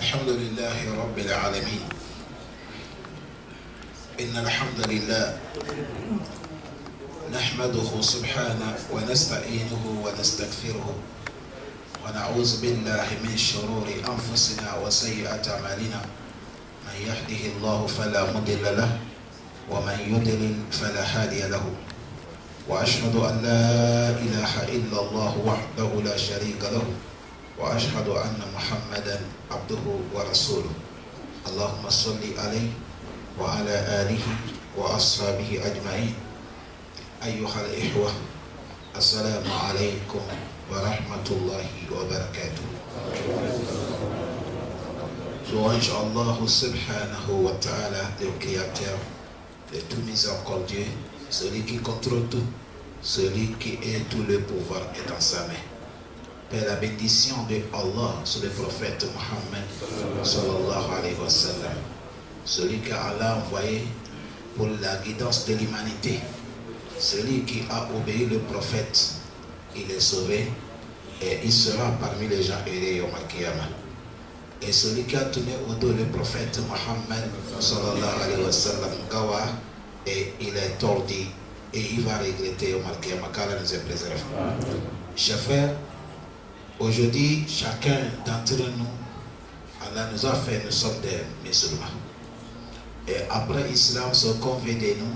الحمد لله رب العالمين. إن الحمد لله نحمده سبحانه ونستعينه ونستغفره ونعوذ بالله من شرور أنفسنا وسيئات أعمالنا. من يهده الله فلا مضل له ومن يضلل فلا هادي له. وأشهد أن لا إله إلا الله وحده لا شريك له وأشهد أن محمدا عبده ورسوله. اللهم صل عليه وعلى آله وأصحابه أجمعين. أيها الإخوة السلام عليكم ورحمة الله وبركاته. Louange Allah subhanahu wa ta'ala, le créateur, le tout miséricordieux, celui qui contrôle tout, celui qui est tout le pouvoir est dans sa main. Père, la bénédiction de Allah sur le prophète Mohammed sallallahu alayhi wa sallam, celui qu'Allah a envoyé pour la guidance de l'humanité, celui qui a obéi le prophète, il est sauvé et il sera parmi les gens heureux au Al-Qiyamah. Et celui qui a tourné au dos le prophète Mohammed sallallahu alayhi wa sallam, Gawa, et il est tordu et il va regretter au Al-Qiyamah, car Allah nous est préservé. Chers frères, aujourd'hui, chacun d'entre nous, Allah nous a fait, nous sommes des musulmans. Et après l'islam, ce qu'on veut de nous,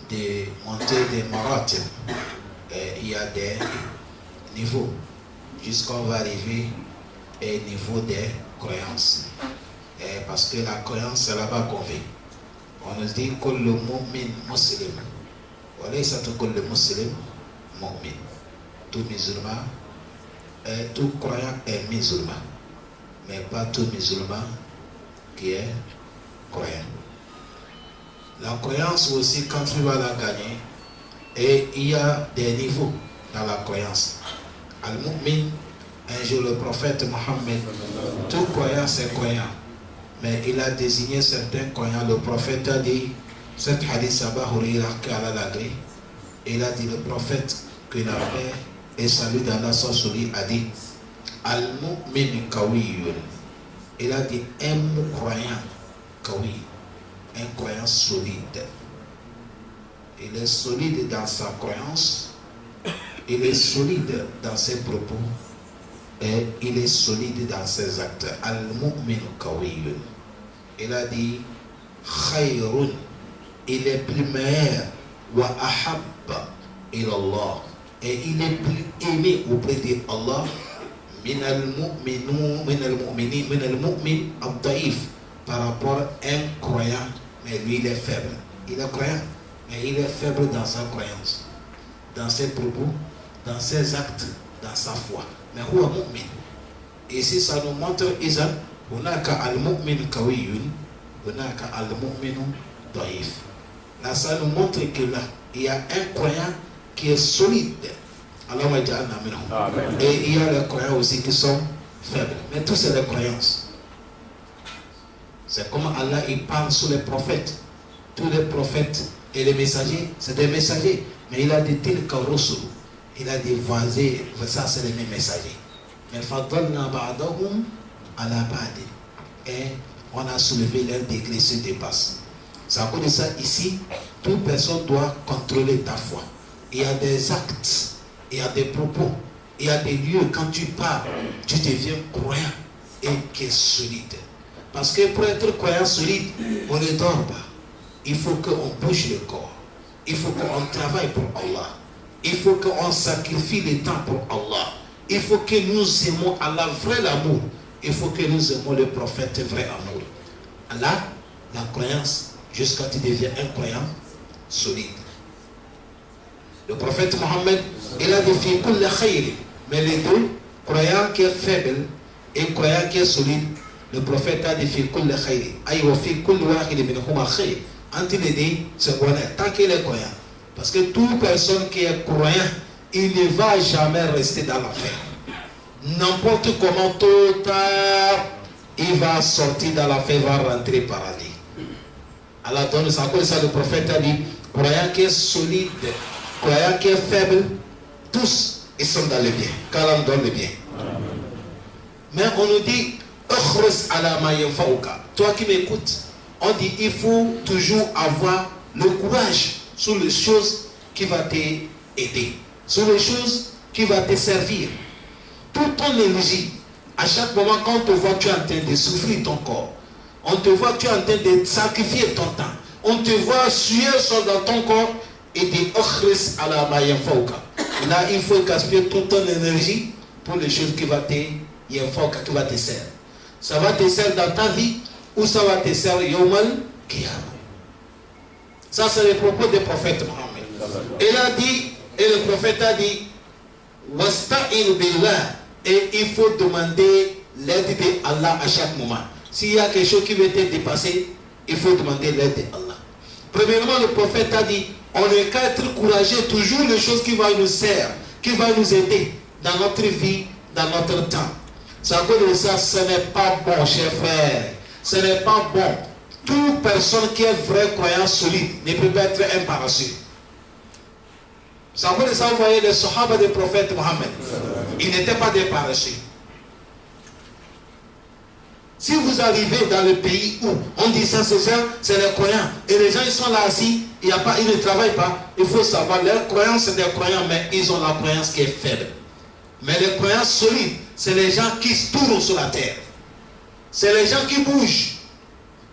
de monter des maratib. Et il y a des niveaux, jusqu'on va arriver au niveau des croyances. Et parce que la croyance, c'est là-bas qu'on vit. On nous dit que le mu'min muslim, voilà, que le muslim mu'min. Tout musulman, tout croyant est musulman, mais pas tout musulman qui est croyant. La croyance aussi, quand tu vas la gagner, et il y a des niveaux dans la croyance. Al-Mu'min, un jour le prophète Mohammed, tout croyant c'est croyant, mais il a désigné certains croyants. Le prophète a dit, cette hadith Abba Huraira qu'Allah l'a dit, il a dit, le prophète, que la paix et salut d'Allah soit sur lui, a dit, Al-Mu'min Kawiyun. Il a dit, un croyant Kawi, un croyant solide. Il est solide dans sa croyance, il est solide dans ses propos et il est solide dans ses actes. Al-Mu'min Kawiyun. Il a dit, Khayrun, il est plus meilleur, wa ahabba ilallah, et il est plus aimé auprès d'Allah, min al-mu'min al-daif, par rapport à un croyant, mais lui il est faible. Il est croyant, mais il est faible dans sa croyance, dans ses propos, dans ses actes, dans sa foi. Mais huwa mu'min. Et si ça nous montre, Isa, hunaka al-mu'min kawiyun, hunaka al-mu'min daif. Là, ça nous montre que là, il y a un croyant qui est solide. Alors, et il y a les croyants aussi qui sont faibles. Mais tout c'est des croyances. C'est comme Allah il parle sur les prophètes. Tous les prophètes et les messagers, c'est des messagers. Mais il a dit tilka rusul. Il a dit voisés, ça c'est les mêmes messagers. Mais fadalna ba'dahum ala ba'd. Et on a soulevé leur degré sur des bases. C'est à cause de ça ici, toute personne doit contrôler ta foi. Il y a des actes, il y a des propos, il y a des lieux. Quand tu parles, tu deviens croyant et qui est solide. Parce que pour être croyant solide, on ne dort pas. Il faut qu'on bouge le corps. Il faut qu'on travaille pour Allah. Il faut qu'on sacrifie le temps pour Allah. Il faut que nous aimons Allah, vrai amour. Il faut que nous aimons le prophète, vrai amour. Allah, la croyance, jusqu'à tu deviens un croyant solide. Le prophète Mohammed, il a défini kulli khayr. Mais les deux, croyant qui est faible et croyant qui est solide, le prophète a défini kulli khayr. Aïe wa fi kulli wahid minhuma khayr. Entre les deux, c'est bonheur. Tant qu'il est croyant. Parce que toute personne qui est croyant, il ne va jamais rester dans l'enfer. N'importe comment, tôt ou tard, il va sortir dans l'enfer, il va rentrer au paradis. Allah donne ça. Comme ça, le prophète a dit, croyant qui est solide, croyant qui est faible, tous ils sont dans le bien. Qu'Allah donne le bien. Mais on nous dit, Toi qui m'écoutes, on dit il faut toujours avoir le courage sur les choses qui vont t'aider, sur les choses qui vont te servir. Toute ton énergie, à chaque moment quand on te voit, tu es en train de souffrir ton corps. On te voit, tu es en train de sacrifier ton temps. On te voit suer dans ton corps et de là, il faut gaspiller toute ton énergie pour les choses qui vont te servir. Ça va te servir dans ta vie ou ça va te servir Yawmal Qiyamah. Ça, c'est le propos du prophète Mohammed. Il a dit, et le prophète a dit, Wasta'in billah, et il faut demander l'aide d'Allah à chaque moment. S'il y a quelque chose qui veut te dépasser, il faut demander l'aide d'Allah. Premièrement, le prophète a dit, on n'est qu'à être courageux, toujours les choses qui vont nous servir, qui vont nous aider dans notre vie, dans notre temps. C'est à cause de ça, ce n'est pas bon, chers frères. Ce n'est pas bon. Toute personne qui est vrai croyant solide ne peut pas être un paresseux. C'est à cause de ça, vous voyez les sahaba du prophète Mohammed. Ils n'étaient pas des paresseux. Si vous arrivez dans le pays où on dit ça, c'est les croyants, et les gens ils sont là assis, ils ne travaillent pas, il faut savoir, leurs croyances c'est des croyants, mais ils ont la croyance qui est faible. Mais les croyances solides, c'est les gens qui se tournent sur la terre. C'est les gens qui bougent.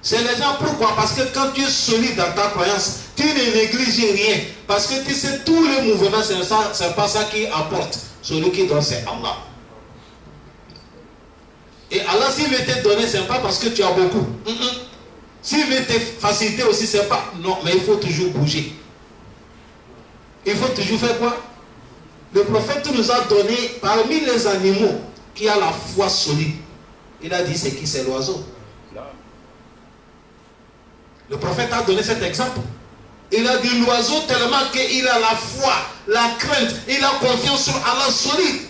C'est les gens, pourquoi? Parce que quand tu es solide dans ta croyance, tu ne négliges rien. Parce que tu sais, tous les mouvements, c'est pas ça qui apporte. Celui qui donne, c'est Allah. Et Allah, s'il veut te donner, c'est pas parce que tu as beaucoup. S'il veut te faciliter aussi, c'est pas. Non, mais il faut toujours bouger. Il faut toujours faire quoi? Le prophète nous a donné, parmi les animaux, qui a la foi solide. Il a dit, c'est qui? C'est l'oiseau. Le prophète a donné cet exemple. Il a dit l'oiseau tellement qu'il a la foi, la crainte, il a confiance sur Allah solide.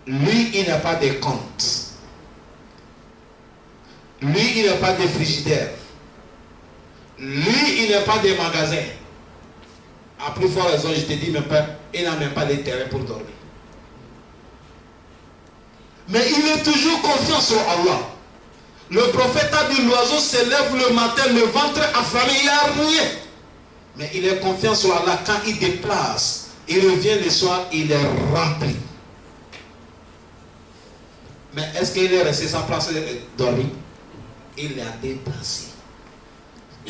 Lui, il n'a pas de compte. Lui, il n'a pas de frigidaire. Lui, il n'a pas de magasin. À plus forte raison, je te dis même pas, il n'a même pas de terrain pour dormir. Mais il est toujours confiant sur Allah. Le prophète a dit l'oiseau se lève le matin, le ventre affamé, il n'a rien. Mais il est confiant sur Allah. Quand il déplace, il revient le soir, il est rempli. Mais est-ce qu'il est resté sans place dormir? Il l'a déplacé.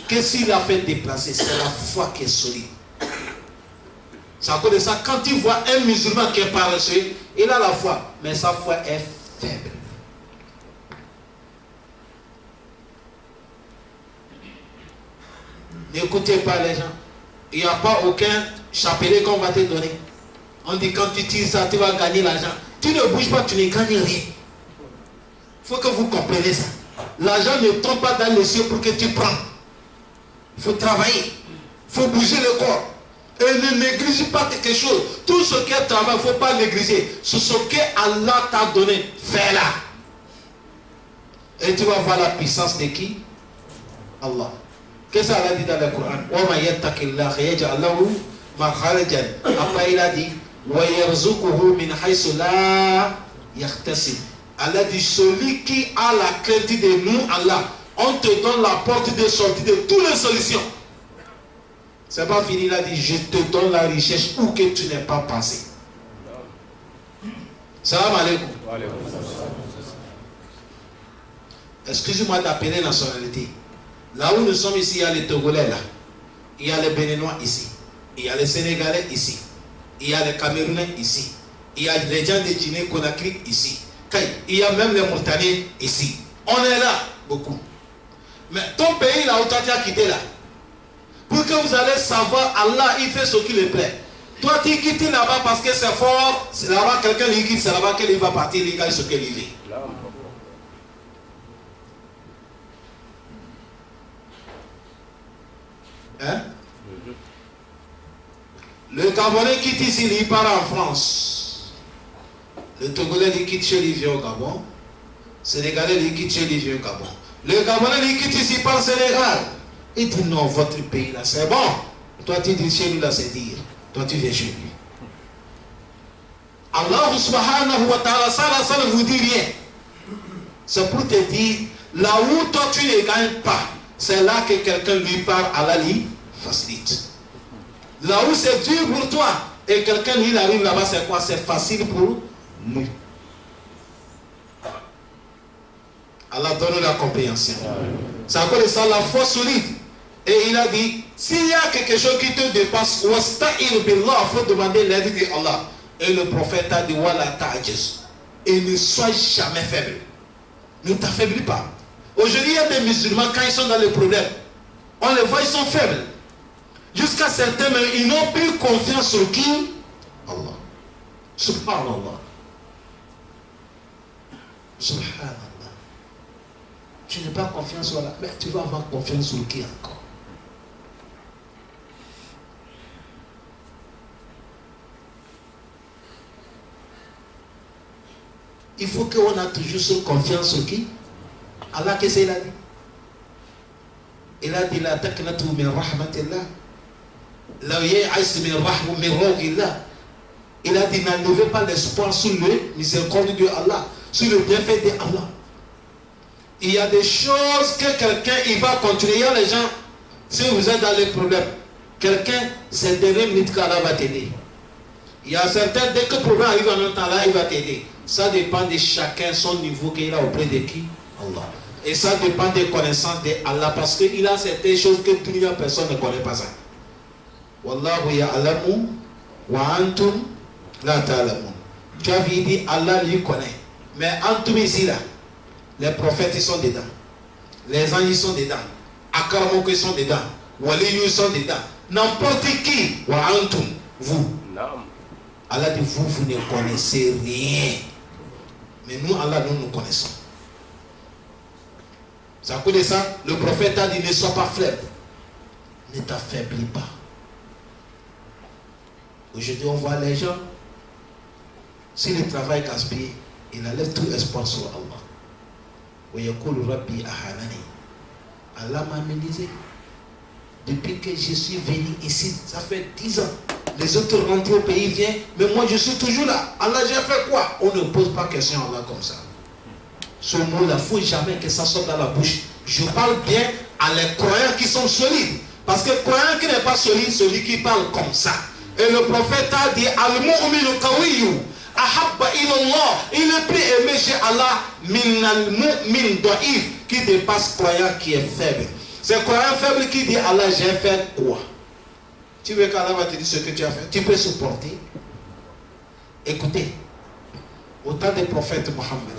Qu'est-ce qu'il a fait déplacer? C'est la foi qui est solide. C'est à cause de ça, quand tu vois un musulman qui est paresseux, il a la foi, mais sa foi est faible. N'écoutez pas les gens. Il n'y a pas aucun chapelet qu'on va te donner. On dit quand tu tires ça, tu vas gagner l'argent. Tu ne bouges pas, tu ne gagnes rien. Il faut que vous compreniez ça. L'argent ne tombe pas dans les cieux pour que tu prends. Il faut travailler. Il faut bouger le corps. Et ne néglige pas quelque chose. Tout ce qui est travail, il ne faut pas négliger. Ce que Allah t'a donné, fais-la. Et tu vas voir la puissance de qui? Allah. Qu'est-ce qu'Allah dit dans le Coran? Après il a dit Allah dit celui qui a la crainte de nous, Allah, on te donne la porte de sortie de toutes les solutions. C'est pas fini, il a dit je te donne la richesse où que tu n'es pas pensé. Salam alaikum. Excusez-moi d'appeler nationalité. Là où nous sommes ici, il y a les Togolais là. Il y a les Béninois ici. Il y a les Sénégalais ici. Il y a les Camerounais ici. Il y a les gens de Guinée-Conakry ici. Il y a même les Mauritaniens ici. On est là, beaucoup. Mais ton pays là où tu as quitté là, pour que vous allez savoir, Allah il fait ce qui lui plaît. Toi tu quittes là-bas parce que c'est fort. C'est là-bas quelqu'un lui quitte, c'est là-bas qu'il va partir, il gagne ce qu'il vit. Hein? Le Gabonais quitte ici, il part en France. Le Togolais il quitte chez lui, vient au Gabon. Le Sénégalais il quitte chez lui, vient au Gabon. Le Gabonais il quitte ici, part au Sénégal. Il dit non, votre pays là c'est bon. Toi tu dis chez lui là c'est dire. Toi tu viens chez lui. Allah subhanahu wa ta'ala, ça ne vous dit rien. C'est pour te dire, là où toi tu ne gagnes pas, c'est là que quelqu'un lui parle, Allah lui facilite. Là où c'est dur pour toi, et quelqu'un lui arrive là-bas, c'est quoi? C'est facile pour nous. Allah donne la compréhension. C'est à cause de ça la foi solide. Et il a dit, s'il y a quelque chose qui te dépasse, wasta'in billah, il faut demander l'aide de Allah. Et le prophète a dit, wala ta'jiz. Et ne sois jamais faible. Ne t'affaiblis pas. Aujourd'hui, il y a des musulmans, quand ils sont dans les problèmes, on les voit, ils sont faibles. Jusqu'à certains, mais ils n'ont plus confiance sur qui? Allah. Subhanallah. Subhanallah. Tu n'as pas confiance sur Allah, mais tu vas avoir confiance sur qui encore? Il faut qu'on ait toujours confiance sur qui? Allah, qu'est-ce qu'il a dit? Il a dit la taqnatu min rahmatillah. La ya'is min rahmatillah. Il a dit n'enlevez pas l'espoir sur le miséricorde de Allah, sur le bienfait de Allah. Il y a des choses que quelqu'un il va continuer. Il y a les gens, si vous êtes dans les problèmes, quelqu'un, c'est dernière minute qu'Allah va t'aider. Il y a certains, dès que le problème arrive en même temps, là, il va t'aider. Ça dépend de chacun, son niveau qu'il a auprès de qui? Allah. Et ça dépend des connaissances de Allah, parce qu'il a certaines choses que personne ne connaît pas ça. Wallahu ya'lamu wa antum la ta'lamun. Tu as vu, dit Allah lui connaît. Mais antum ici là, les prophètes ils sont dedans. Les anges ils sont dedans. Akaramoko ils sont dedans. Waliyu ils sont dedans. N'importe qui, wa antum, vous. Allah dit vous ne connaissez rien. Mais nous, Allah, nous connaissons. C'est à cause de ça, le prophète a dit ne sois pas faible. Ne t'affaiblis pas. Aujourd'hui, on voit les gens, si le travail gaspillé, il enlève tout espoir sur Allah. Allah m'a ménisé. Depuis que je suis venu ici, ça fait 10 ans. Les autres rentrent au pays, viennent, mais moi je suis toujours là. Allah, j'ai fait quoi? On ne pose pas question à Allah comme ça. Ce mot-là, il ne faut jamais que ça sorte dans la bouche. Je parle bien à les croyants qui sont solides. Parce que le croyant qui n'est pas solide, celui qui parle comme ça. Et le prophète a dit, Al-mu'minu qawiyyu, ahabba ilallah. Il est plus aimé chez Allah, min al-mu'min da'if, qui dépasse croyant qui est faible. C'est croyant faible qui dit, Allah, j'ai fait quoi? Tu veux qu'Allah va te dire ce que tu as fait? Tu peux supporter. Écoutez, au temps des prophètes Mohammed,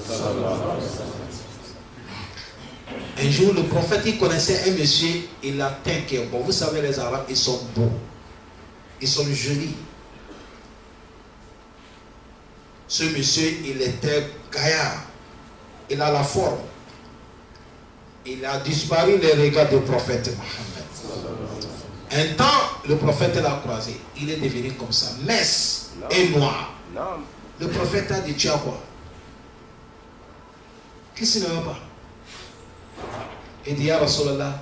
un jour le prophète il connaissait un monsieur, il a teint qui est bon. Vous savez, les Arabes ils sont beaux, ils sont jolis. Ce monsieur il était gaillard, il a la forme, il a disparu les regards du prophète Mohammed. Un temps, le prophète l'a croisé. Il est devenu comme ça, mince et noir. Le prophète a dit, tu as quoi? Qu'est-ce qu'il ne va pas? Il dit, ya Rasulallah,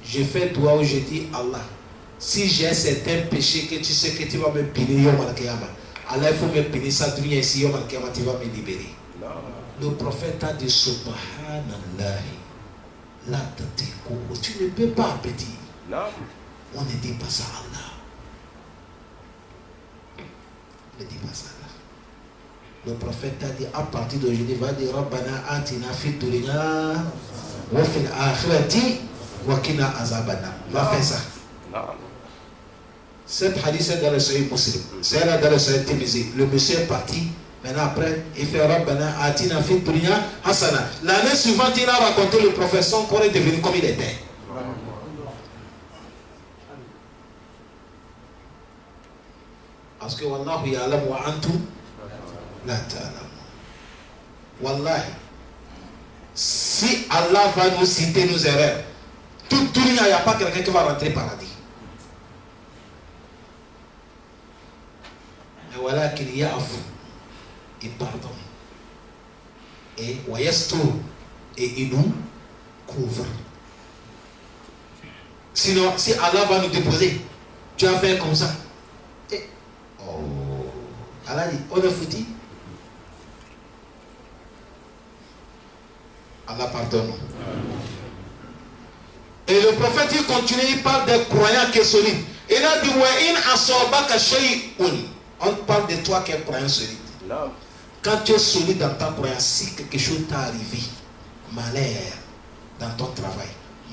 je fais toi où je dis Allah. Si j'ai certains péchés que tu sais que tu vas me punir, Yom al-Kiyama, Allah, il faut me punir ça, ici, Yom al-Kiyama, tu vas me libérer. Le prophète a dit, Subhanallah, la tu ne peux pas, petit. On ne dit pas ça à Allah. On ne dit pas ça à Allah. Le prophète a dit à partir d'aujourd'hui, va dire Rabbana atina fid dunya wa fil akhirati wa qina azabannar. Va faire ça. Cette hadith est dans le Sahih Muslim. C'est là dans le Sahih Tirmidhi. Le monsieur est parti. Maintenant après, il fait Rabbana atina fid dunya hasana. L'année suivante, il a raconté le prophète, son corps est devenu comme il était. Parce que Wallahu ya'lam wa antum la ta'lamun. Wallahi, si Allah va nous citer nos erreurs, toute dunya, il n'y a pas quelqu'un qui va rentrer au paradis. Mais voilà qu'il y a affou, il pardonne. Et wayastur, et il nous couvre. Sinon, si Allah va nous déposer, tu vas faire comme ça. Allah dit, on est foutu. Allah pardonne. Et le prophète il continue, il parle des croyants qui sont solides. Il a dit on parle de toi qui es croyant solide. Quand tu es solide dans ta croyance, si quelque chose t'est arrivé, malheur dans ton travail,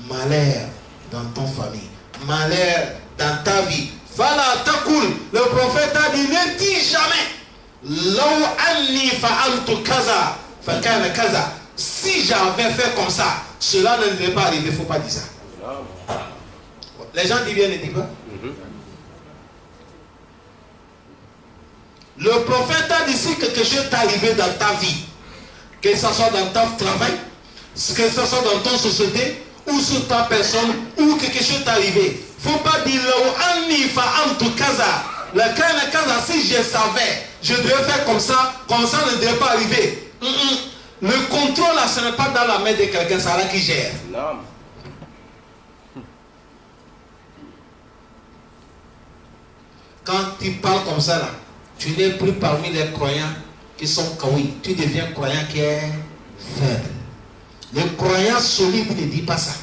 malheur dans ton famille, malheur dans ta vie, fala taqul, le prophète a dit ne dis jamais law anni fa'altu kaza fa kana kaza, si j'avais fait comme ça, cela ne devait pas arriver. Il ne faut pas dire ça. Les gens disent bien, ne disent pas. Le prophète a dit si quelque chose t'est arrivé dans ta vie, que ce soit dans ton travail, que ce soit dans ton société, ou sur ta personne, ou quelque chose t'est arrivé. Il ne faut pas dire si je savais, je devais faire comme ça ne devait pas arriver. Le contrôle là, ce n'est pas dans la main de quelqu'un, c'est là qui gère. Quand tu parles comme ça là, tu n'es plus parmi les croyants qui sont kawi. Tu deviens croyant qui est faible. Le croyant solide ne dit pas ça.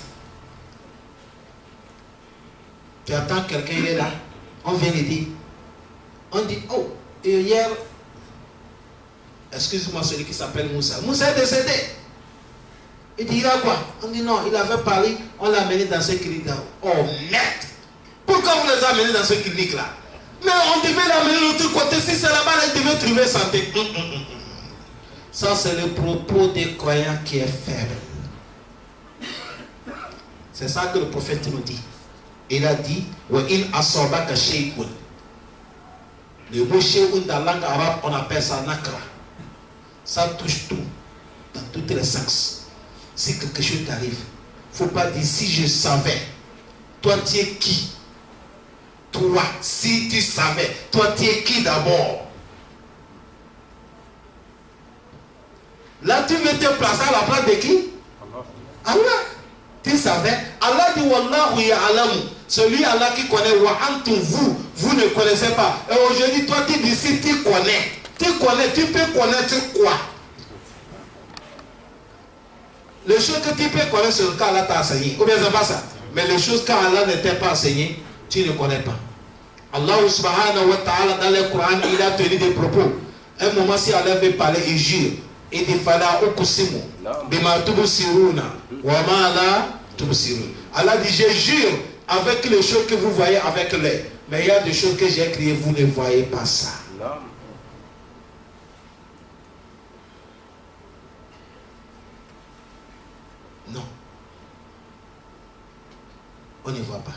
Tu attends quelqu'un, il est là. On vient lui dire. On dit, oh, et hier, excuse-moi, celui qui s'appelle Moussa. Moussa est décédé. Il dit, il a quoi? On dit, non, il avait parlé, on l'a amené dans ce clinique-là. Oh, merde! Pourquoi vous les amenez dans ce clinique-là? Mais on devait l'amener de l'autre côté. Si c'est là-bas, il devait trouver santé. Ça, c'est le propos des croyants qui est faible. C'est ça que le prophète nous dit. Il a dit, le mot shay'un dans la langue arabe, on appelle ça nakra. Ça touche tout, dans tous les sens. Si quelque chose t'arrive, il ne faut pas dire si je savais. Toi, tu es qui? Toi, si tu savais, toi tu es qui d'abord? Là tu veux te placer à la place de qui? Allah. Tu savais? Allah dit Wallahu ya'lamu. Celui Allah qui connaît, wa antum vous ne connaissez pas. Et aujourd'hui toi tu dis si tu connais, tu peux connaître quoi? Les choses que tu peux connaître sur le cas Allah t'a enseigné. Ou bien c'est pas ça? Mais les choses qu'Allah ne t'a pas enseigné, tu ne connais pas. Allah subhanahu wa ta'ala dans le Coran, il a tenu des propos. Un moment, si Allah veut parler, il jure. Il dit Fala uqsimu bima tubsiruna wa ma la tubsirun. Allah dit je jure avec les choses que vous voyez avec l'œil. Mais il y a des choses que j'ai créées, vous ne voyez pas ça. Non. On ne voit pas.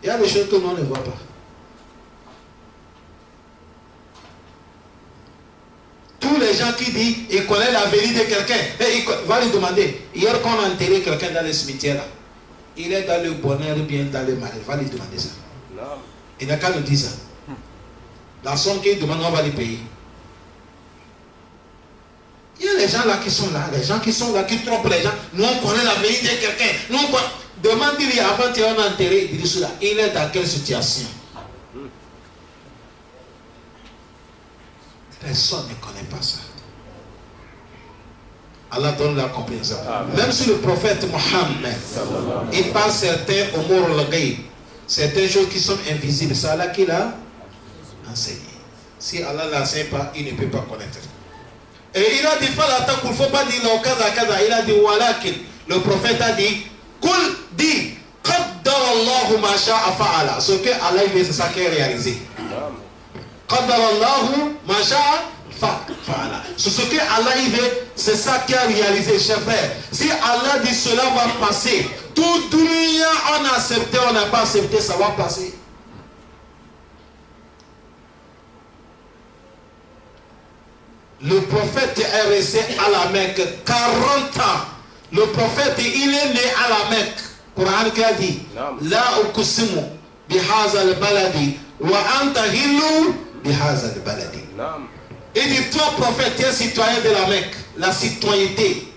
Il y a des choses que l'on ne voit pas. Tous les gens qui disent ils connaissent la vérité de quelqu'un, va lui demander. Hier, quand on a enterré quelqu'un dans le cimetière, là, il est dans le bonheur ou bien dans le malheur. Va lui demander ça. Non. Il n'a qu'à nous dire ça. La somme qu'il demande, on va lui payer. Il y a les gens là qui sont là, les gens qui sont là, qui trompent les gens. Nous, on connaît la vérité de quelqu'un. Nous, on connaît. Demande-lui avant qu'on a enterré, il dit cela. Il est dans quelle situation? Personne ne connaît pas ça. Allah donne la compréhension. Même si le prophète Mohammed, il parle certains umur al-ghaib, certaines choses qui sont invisibles, c'est Allah qui l'a enseigné. Si Allah ne l'enseigne pas, il ne peut pas connaître. Et il a dit, il ne faut pas dire non, kaza, kaza. Il a dit, walakin. Le prophète a dit, Kul dit, Qaddarallahu ma sha'a fa'ala. Ce que Allah veut, c'est ça qui est réalisé. Qaddarallahu ma sha'a fa'ala. Ce que Allah veut, c'est ça qui est réalisé, chers frères. Si Allah dit cela va passer, tout dunya, on a accepté, on n'a pas accepté, ça va passer. Le prophète est resté à la Mecque 40 ans. Le prophète, il est né à la Mecque. Le Coran qui a dit La uqsimu bihazal baladi wa anta hillu bihazal baladi. Il dit toi prophète, tu es citoyen de la Mecque. La citoyenneté.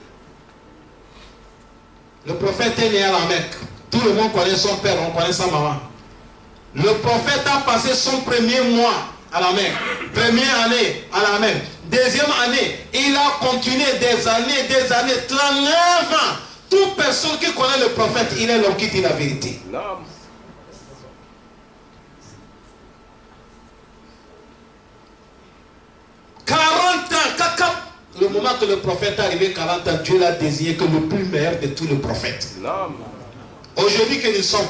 Le prophète est né à la Mecque. Tout le monde connaît son père, on connaît sa maman. Le prophète a passé son premier mois à la Mecque, première année à la Mecque, Deuxième année, il a continué des années, 39 ans. Toute personne qui connaît le prophète, il est l'homme qui dit la vérité. Non. 40 ans, le moment que le prophète est arrivé, 40 ans, Dieu l'a désigné comme le plus meilleur de tous les prophètes. Aujourd'hui que nous sommes,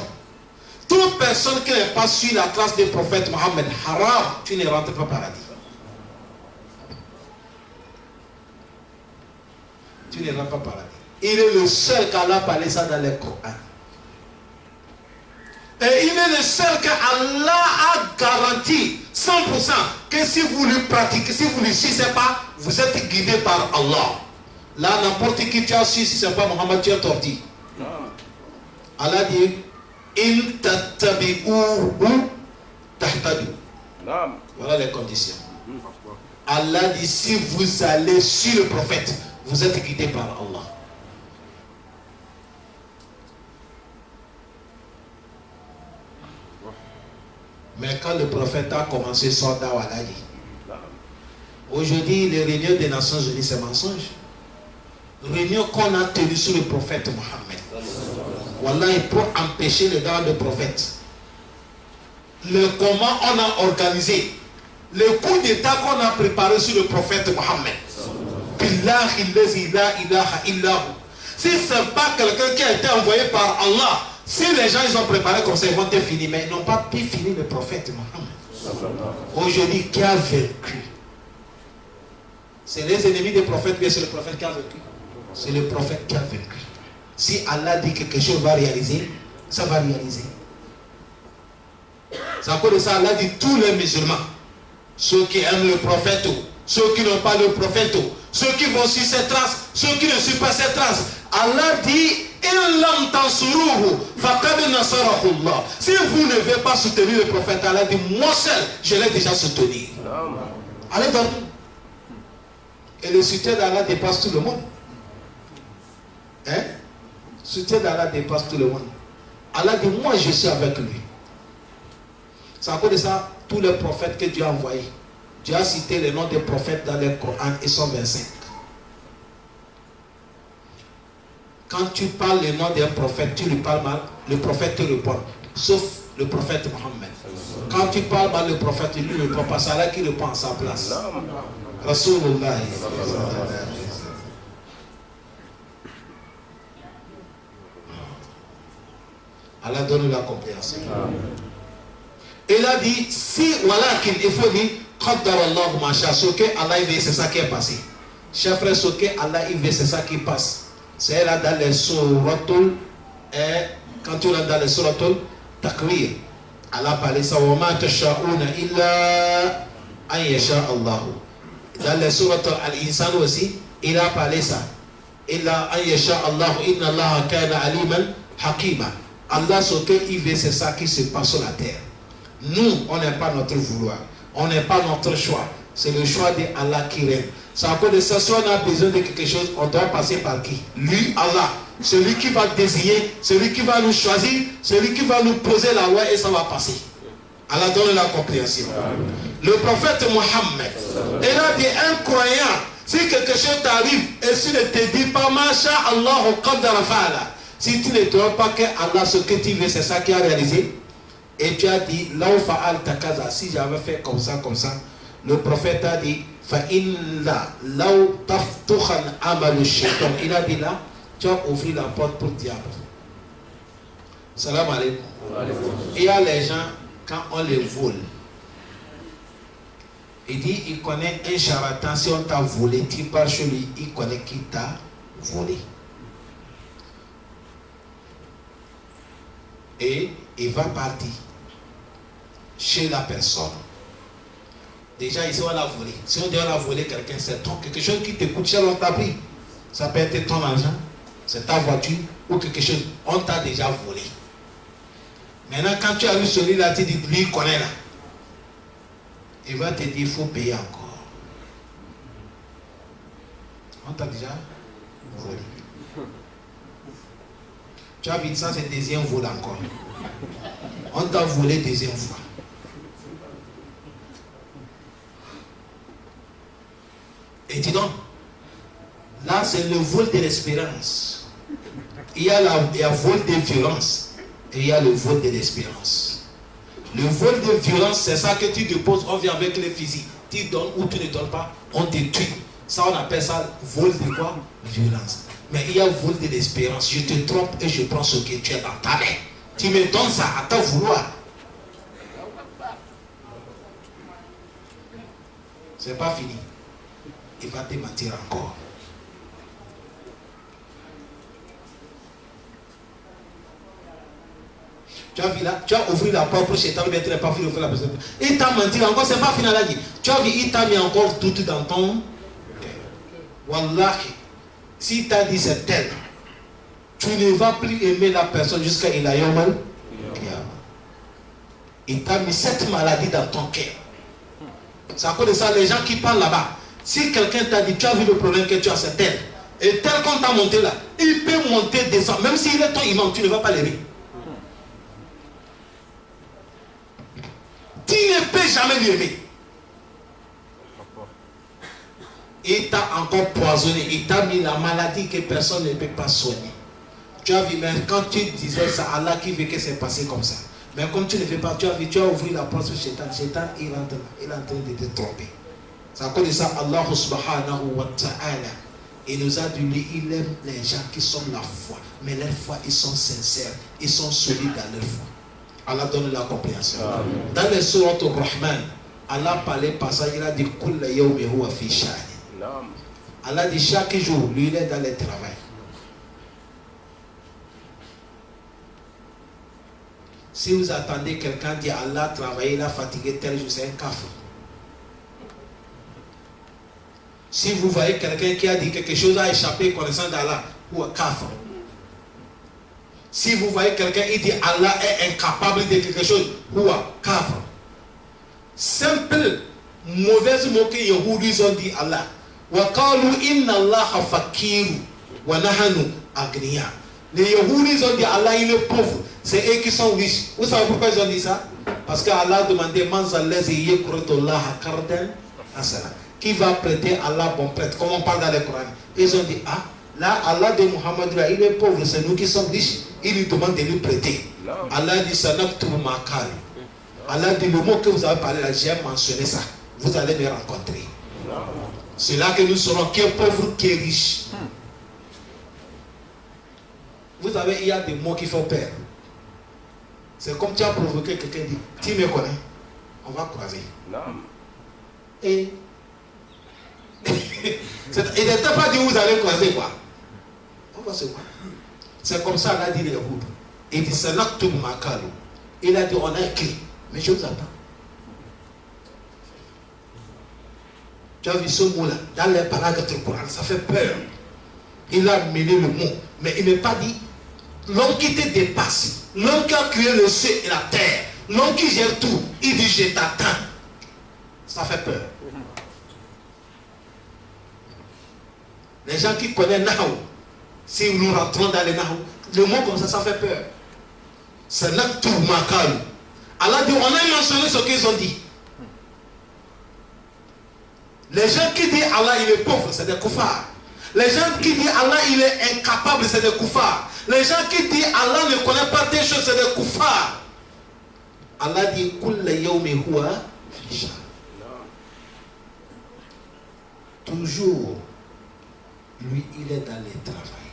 toute personne qui n'est pas sur la trace du prophète Mohammed, haram, tu ne rentres pas au paradis. Tu ne rentres pas au paradis. Il est le seul qui a parlé ça dans le Coran. Et il est le seul qu'Allah a garanti 100% que si vous le pratiquez, si vous ne le suivez pas, vous êtes guidé par Allah. Là, n'importe qui tu as su, si ce n'est pas Mohammed, tu es tordu. Allah dit In tattabi'uhu tahtadu. Voilà les conditions. Allah dit si vous allez sur le prophète, vous êtes guidé par Allah. Mais quand le prophète a commencé son dawa, aujourd'hui, les réunions des Nations Unies, c'est mensonge. Réunion qu'on a tenue sur le prophète Mohammed. Voilà, pour empêcher le dawa du prophète. Le comment on a organisé. Le coup d'état qu'on a préparé sur le prophète Mohammed. Billahi la ilaha illahu. Si ce n'est pas quelqu'un qui a été envoyé par Allah, si les gens ils ont préparé comme ça, ils vont être finis, mais ils n'ont pas pu finir le prophète Mohammed. Aujourd'hui, qui a vaincu? C'est les ennemis des prophètes, mais c'est le prophète qui a vaincu. C'est le prophète qui a vaincu. Si Allah dit que quelque chose va réaliser, ça va réaliser. C'est à cause de ça, Allah dit tous les musulmans, ceux qui aiment le prophète, ceux qui n'ont pas le prophète, ceux qui vont sur ses traces, ceux qui ne suivent pas ses traces, Allah dit si vous ne voulez pas soutenir le prophète, Allah dit moi seul, je l'ai déjà soutenu. Allez dormir. Et le soutien d'Allah dépasse tout le monde. Hein? Le soutien d'Allah dépasse tout le monde. Allah dit moi je suis avec lui. C'est à cause de ça, tous les prophètes que Dieu a envoyés, Dieu a cité les noms des prophètes dans le Coran et 125. Quand tu parles le nom d'un prophète, tu lui parles mal, le prophète te répond. Sauf le prophète Mohammed. Quand tu parles mal, le prophète lui ne répond pas. C'est là qu'il répond à sa place. Rasulullah. Allah donne la compréhension. Il a dit, si voilà qu'il faut dire, ce que Allah veut, c'est ça qui est passé. Chers frères, ce que Allah veut, c'est ça qui passe. C'est là dans les souratul, et quand tu es dans les souratul Takwir, Allah parlait ça, wa ma tasha'una illa an yasha Allah. Dans les souratul Al-Insan aussi, il a parlé ça. Illa an yasha Allah, inna Allah kana aliman hakima. Allah, ce qu'il veut, c'est ça qui se passe sur la terre. Nous, on n'est pas notre vouloir, on n'est pas notre choix. C'est le choix de Allah qui règne. C'est à cause de ça, si on a besoin de quelque chose, on doit passer par qui? Lui, Allah. Celui qui va désigner, celui qui va nous choisir, celui qui va nous poser la loi et ça va passer. Allah donne la compréhension. Le prophète Mohammed, il a dit un croyant, si quelque chose t'arrive et si ne te dit pas Masha Allah qaddara fa'ala, si tu ne te rends pas que Allah, ce que tu veux, c'est ça qui a réalisé, et tu as dit Law fa'al takaza, si j'avais fait comme ça, le prophète a dit il a dit là, tu as ouvert la porte pour le diable. Salam alaikum. Il y a les gens, quand on les vole, il dit, il connaît un charlatan, si on t'a volé, tu pars chez lui, il connaît qui t'a volé. Et il va partir chez la personne. Déjà ici on l'a volé. Si on doit la voler quelqu'un, c'est quelque chose qui te coûte cher, on t'a pris. Ça peut être ton argent, c'est ta voiture ou quelque chose, on t'a déjà volé. Maintenant quand tu as vu celui-là, tu dis, lui il connaît là. Il va te dire, il faut payer encore. On t'a déjà volé. Tu as vu ça, c'est deuxième vol encore. On t'a volé deuxième fois. Et tu donnes. Là, c'est le vol de l'espérance. Il y a le vol de violence et il y a le vol de l'espérance. Le vol de violence, c'est ça que tu déposes, on vient avec les physiques. Tu donnes ou tu ne donnes pas, on te tue. Ça, on appelle ça vol de quoi? Violence. Mais il y a le vol de l'espérance. Je te trompe et je prends ce que tu as dans ta main. Tu me donnes ça à ta vouloir. C'est pas fini. Il va te mentir encore. Tu as vu là, tu as ouvert la porte pour Chétan, mais tu n'as pas vu ouvrir la porte. Il t'a menti encore, c'est pas fini là dit. Tu as vu, il t'a mis encore doute dans ton cœur. Wallahi, si t'a dit c'est tel, tu ne vas plus aimer la personne jusqu'à il a eu mal. Il t'a mis cette maladie dans ton cœur. C'est à cause de ça, les gens qui parlent là-bas, si quelqu'un t'a dit, tu as vu le problème que tu as, c'est tel. Et tel qu'on t'a monté là, il peut monter, descendre. Même s'il est ton imam, tu ne vas pas l'aimer. Tu ne peux jamais l'aimer. Il t'a encore poisonné. Il t'a mis la maladie que personne ne peut pas soigner. Tu as vu, mais quand tu disais ça, Allah qui veut que c'est passé comme ça. Mais comme tu ne fais pas, tu as vu, tu as ouvert la porte sur Shaitan. Shaitan, il rentre là. Il est en train de te tromper. C'est à cause de ça, Allah subhanahu wa ta'ala, il nous a dit, il aime les gens qui sont la foi. Mais leur foi, ils sont sincères. Ils sont solides dans leur foi. Allah donne la compréhension. Amen. Dans les sourates Ar-Rahman, Allah parlait par ça, il a dit Kulla yawmi huwa fi sha'ni. Allah dit chaque jour, lui il est dans le travail. Si vous attendez quelqu'un dit Allah travaille, il a fatigué tel jour, c'est un kafir. Si vous voyez quelqu'un qui a dit quelque chose a échappé connaissant d'Allah, ou un kafir. Si vous voyez quelqu'un qui dit Allah est incapable de quelque chose, ou un kafir. Simple, mauvaise mot que Yahoudis ont dit Allah. Wa qalu inna Allah fakiru wa nahanu agniya. Les Yahoudis ont dit Allah il est pauvre. C'est eux qui sont riches. Vous savez pourquoi ils ont dit ça? Parce qu'Allah demandait qui va prêter Allah bon prêtre. Comme on parle dans le Coran. Ils ont dit ah, là Allah de Muhammad là, il est pauvre, c'est nous qui sommes riches. Il lui demande de lui prêter. Allah dit Sanaktu Makal. Allah dit le mot que vous avez parlé là, j'ai mentionné ça. Vous allez me rencontrer. C'est là que nous saurons qui est pauvre, qui est riche. Vous savez, il y a des mots qui font peur. C'est comme tu as provoqué quelqu'un dit, tu me connais, on va croiser. Et il n'était pas dit vous allez croiser quoi. On va se voir. C'est comme ça qu'il a dit les Yahoud. Il dit c'est là que tout makalo. Il a dit on a écrit, mais je vous attends. Tu as vu ce mot-là dans les paragraphes du Coran, ça fait peur. Il a mêlé le mot, mais il n'est pas dit l'homme qui te dépasse, l'homme qui a créé le ciel et la terre, l'homme qui gère tout, il dit je t'attends. Ça fait peur. Les gens qui connaissent Nahou, si nous rentrons dans les Nahou, le mot comme ça fait peur. C'est Naktu Makalu. Allah dit, on a mentionné ce qu'ils ont dit. Les gens qui disent Allah il est pauvre, c'est des koufars. Les gens qui disent Allah il est incapable, c'est des koufars. Les gens qui disent Allah ne connaît pas des choses, c'est des koufars. Allah dit Kulla yawmi huwa fi sha'n. Toujours, lui il est dans le travail.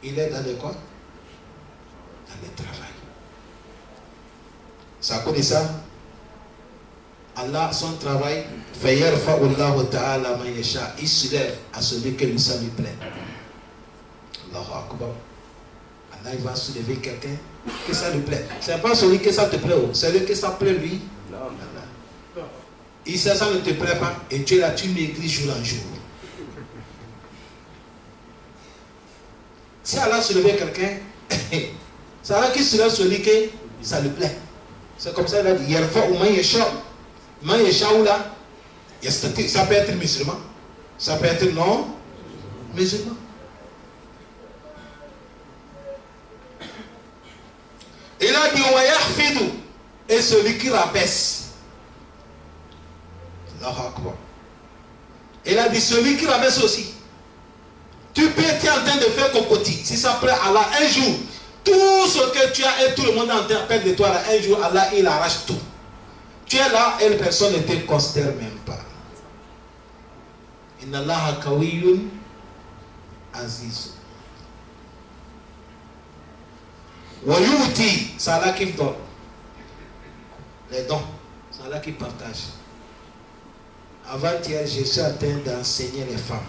Il est dans le quoi? Dans le travail. Ça connaît ça? Allah, son travail, il se lève à celui que lui ça lui plaît. Allahu Akbar. Allah, il va soulever quelqu'un que ça lui plaît. C'est pas celui que ça te plaît, c'est celui que ça plaît lui. Il sait ça ne te plaît pas et tu es là, tu maigris jour en jour. Si Allah soulevait quelqu'un, c'est Allah qui soulève celui que ça lui plaît. C'est comme ça, il a dit, là, ça peut être musulman, ça peut être non musulman. Il a dit, et celui qui rabaisse, Allahu Akbar. Il a dit, celui qui ramasse aussi. Tu peux être en train de faire cocotti. Si ça plaît à Allah, un jour, tout ce que tu as et tout le monde est en train de perdre de toi, là, un jour, Allah, il arrache tout. Tu es là et personne ne te considère même pas. Inna Allaha kawiyyun aziz. Wa yu'ti, c'est Allah qui donne. Les dons, c'est Allah qui partage. Avant-hier, je suis en train d'enseigner les femmes.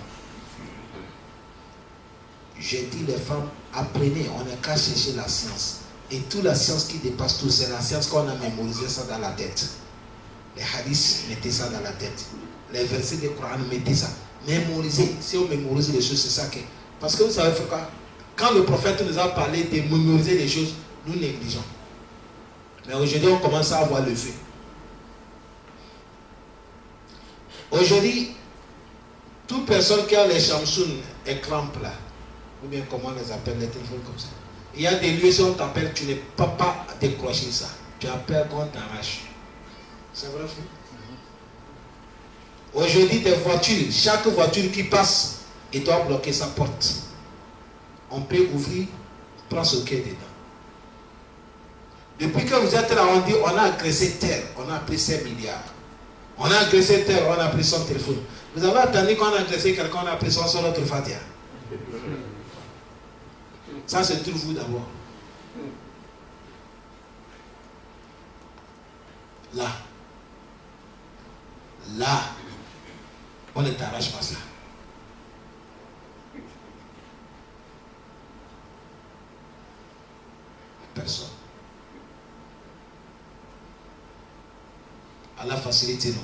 J'ai dit les femmes, apprenez, on n'a qu'à chercher la science. Et toute la science qui dépasse tout, c'est la science qu'on a mémorisé ça dans la tête. Les hadiths, mettez ça dans la tête. Les versets du Coran, mettez ça. Mémorisez. Si on mémorise les choses, c'est ça que... Parce que vous savez pourquoi? Quand le prophète nous a parlé de mémoriser les choses, nous négligeons. Mais aujourd'hui, on commence à avoir le feu. Aujourd'hui, toute personne qui a les Samsung écran plat, ou bien comment on les appelle, les téléphones comme ça, il y a des lieux où on t'appelle, tu ne peux pas décrocher ça. Tu as peur qu'on t'arrache. C'est vrai, fou? Aujourd'hui, des voitures, chaque voiture qui passe, il doit bloquer sa porte. On peut ouvrir, prendre ce qui est dedans. Depuis que vous êtes là, on dit, on a agressé terre, on a pris 5 milliards. On a agressé terre, on a pris son téléphone. Vous avez attendu qu'on a agressé quelqu'un, on a pris son autre fatia. Ça, c'est tout vous d'abord. Là, on ne t'arrache pas ça. Personne. Allah facilite nous.